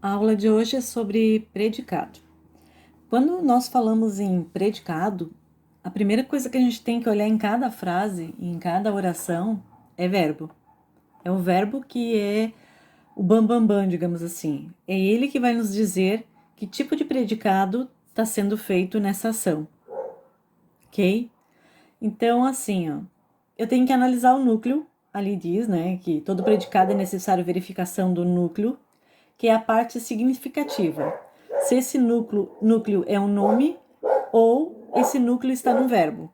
A aula de hoje é sobre predicado. Quando nós falamos em predicado, a primeira coisa que a gente tem que olhar em cada frase, em cada oração, é verbo. É o verbo que é o bam, bam, digamos assim. É ele que vai nos dizer que tipo de predicado está sendo feito nessa ação, ok? Então, assim, ó, eu tenho que analisar o núcleo. Ali diz, né, que todo predicado é necessário verificação do núcleo, que é a parte significativa. Se esse núcleo é um nome ou esse núcleo está no verbo.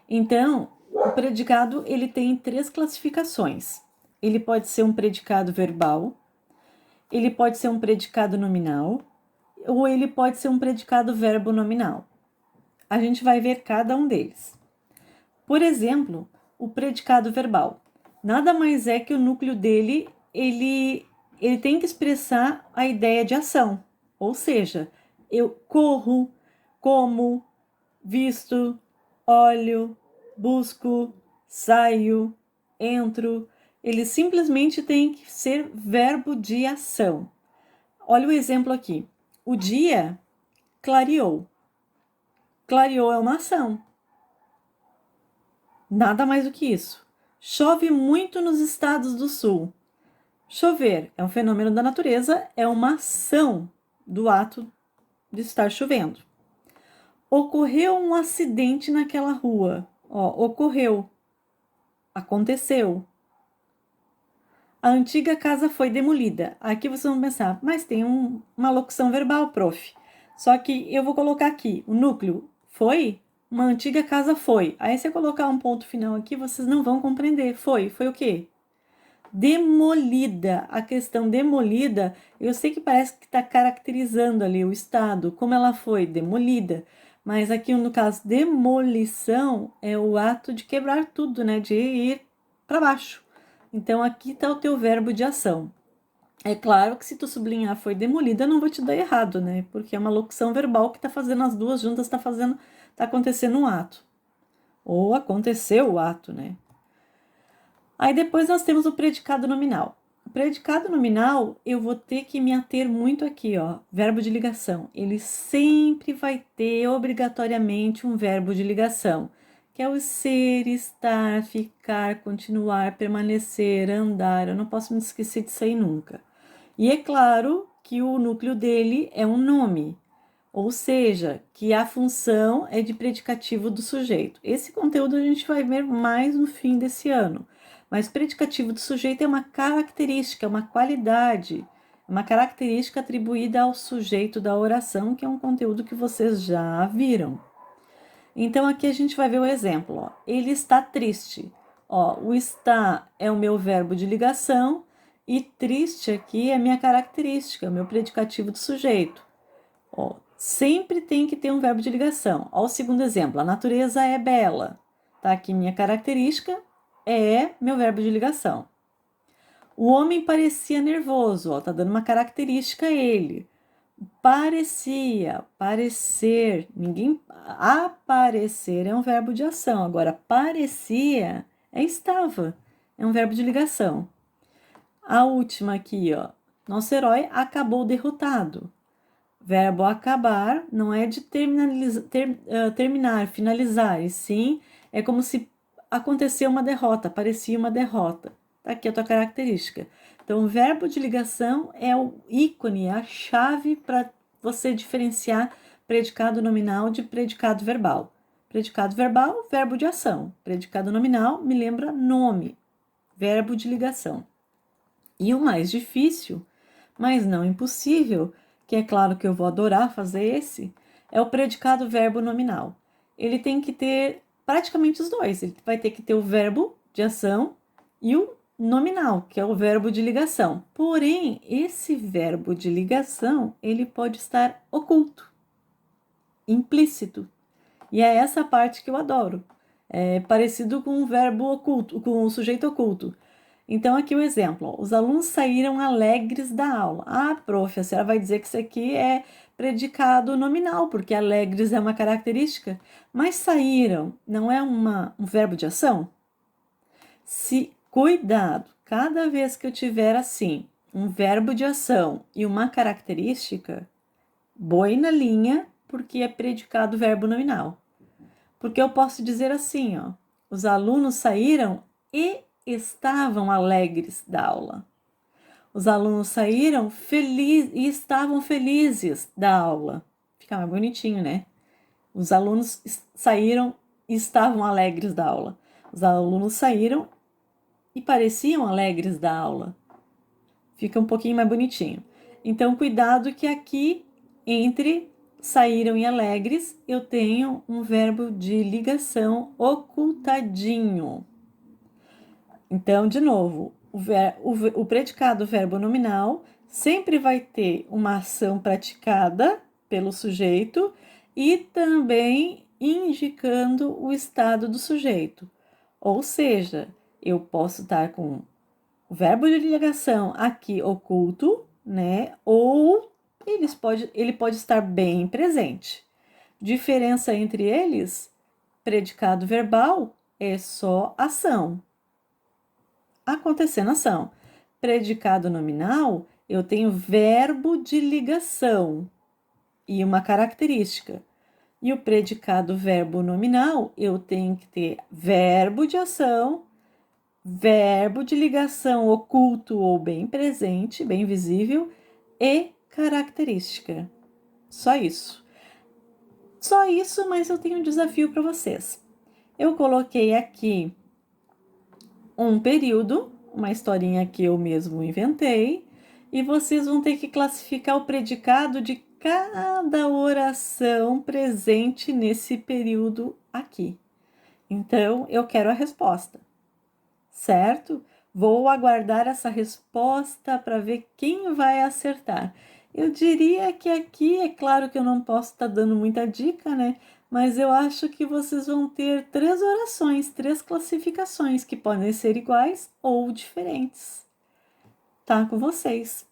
Então, o predicado ele tem três classificações. Ele pode ser um predicado verbal, ele pode ser um predicado nominal ou ele pode ser um predicado verbo nominal. A gente vai ver cada um deles. Por exemplo, o predicado verbal. Nada mais é que o núcleo dele, ele tem que expressar a ideia de ação. Ou seja, eu corro, como, visto, olho, busco, saio, entro. Ele simplesmente tem que ser verbo de ação. Olha o exemplo aqui. O dia clareou. Clareou é uma ação. Nada mais do que isso. Chove muito nos estados do sul. Chover é um fenômeno da natureza, é uma ação do ato de estar chovendo. Ocorreu um acidente naquela rua. Ocorreu. Aconteceu. A antiga casa foi demolida. Aqui vocês vão pensar, mas tem uma locução verbal, prof. Só que eu vou colocar aqui, o núcleo foi, uma antiga casa foi. Aí se eu colocar um ponto final aqui, vocês não vão compreender. Foi o quê? Demolida. A questão demolida, eu sei que parece que está caracterizando ali o estado, como ela foi demolida. Mas aqui, no caso, demolição é o ato de quebrar tudo, né? De ir para baixo. Então, aqui está o teu verbo de ação. É claro que se tu sublinhar foi demolida, eu não vou te dar errado, né? Porque é uma locução verbal que está fazendo as duas juntas, tá acontecendo um ato. Ou aconteceu o ato, né? Aí depois nós temos o predicado nominal. O predicado nominal, eu vou ter que me ater muito aqui, ó, verbo de ligação. Ele sempre vai ter obrigatoriamente um verbo de ligação, que é o ser, estar, ficar, continuar, permanecer, andar. Eu não posso me esquecer disso aí nunca. E é claro que o núcleo dele é um nome, ou seja, que a função é de predicativo do sujeito. Esse conteúdo a gente vai ver mais no fim desse ano. Mas predicativo do sujeito é uma característica, é uma qualidade, uma característica atribuída ao sujeito da oração, que é um conteúdo que vocês já viram. Então aqui a gente vai ver o exemplo. Ó. Ele está triste. Ó, o está é o meu verbo de ligação e triste aqui é a minha característica, meu predicativo do sujeito. Ó, sempre tem que ter um verbo de ligação. Ó, o segundo exemplo, a natureza é bela. Tá aqui minha característica é meu verbo de ligação. O homem parecia nervoso, ó, tá dando uma característica a ele. Parecia, parecer, ninguém aparecer é um verbo de ação. Agora parecia é estava, é um verbo de ligação. A última aqui, ó. Nosso herói acabou derrotado. Verbo acabar não é de terminar, finalizar, e sim é como se aconteceu uma derrota, parecia uma derrota. Tá aqui a tua característica. Então, o verbo de ligação é o ícone, é a chave para você diferenciar predicado nominal de predicado verbal. Predicado verbal, verbo de ação. Predicado nominal me lembra nome, verbo de ligação. E o mais difícil, mas não impossível, que é claro que eu vou adorar fazer esse, é o predicado verbo nominal. Ele tem que ter praticamente os dois. Ele vai ter que ter o verbo de ação e o nominal, que é o verbo de ligação. Porém, esse verbo de ligação, ele pode estar oculto, implícito. E é essa parte que eu adoro. É parecido com o verbo oculto, com o sujeito oculto. Então, aqui o exemplo. Ó, os alunos saíram alegres da aula. Ah, prof, a senhora vai dizer que isso aqui é predicado nominal, porque alegres é uma característica. Mas saíram não é um verbo de ação? Se cuidado, cada vez que eu tiver assim, um verbo de ação e uma característica, boi na linha, porque é predicado verbo nominal. Porque eu posso dizer assim, ó, os alunos saíram e estavam alegres da aula. Os alunos saíram e estavam felizes da aula. Fica mais bonitinho, né? Os alunos saíram e estavam alegres da aula. Os alunos saíram e pareciam alegres da aula. Fica um pouquinho mais bonitinho. Então, cuidado que aqui, entre saíram e alegres, eu tenho um verbo de ligação ocultadinho. Então, de novo, o predicado verbo nominal sempre vai ter uma ação praticada pelo sujeito e também indicando o estado do sujeito. Ou seja, eu posso estar com o verbo de ligação aqui oculto, né? Ou ele pode estar bem presente. Diferença entre eles, predicado verbal é só ação, acontecendo ação. Predicado nominal, eu tenho verbo de ligação e uma característica. E o predicado verbo nominal, eu tenho que ter verbo de ação, verbo de ligação oculto ou bem presente, bem visível, e característica. Só isso. Só isso, mas eu tenho um desafio para vocês. Eu coloquei aqui um período, uma historinha que eu mesmo inventei, e vocês vão ter que classificar o predicado de cada oração presente nesse período aqui. Então, eu quero a resposta, certo? Vou aguardar essa resposta para ver quem vai acertar. Eu diria que aqui, é claro que eu não posso estar dando muita dica, né? Mas eu acho que vocês vão ter 3 orações, 3 classificações que podem ser iguais ou diferentes. Tá com vocês.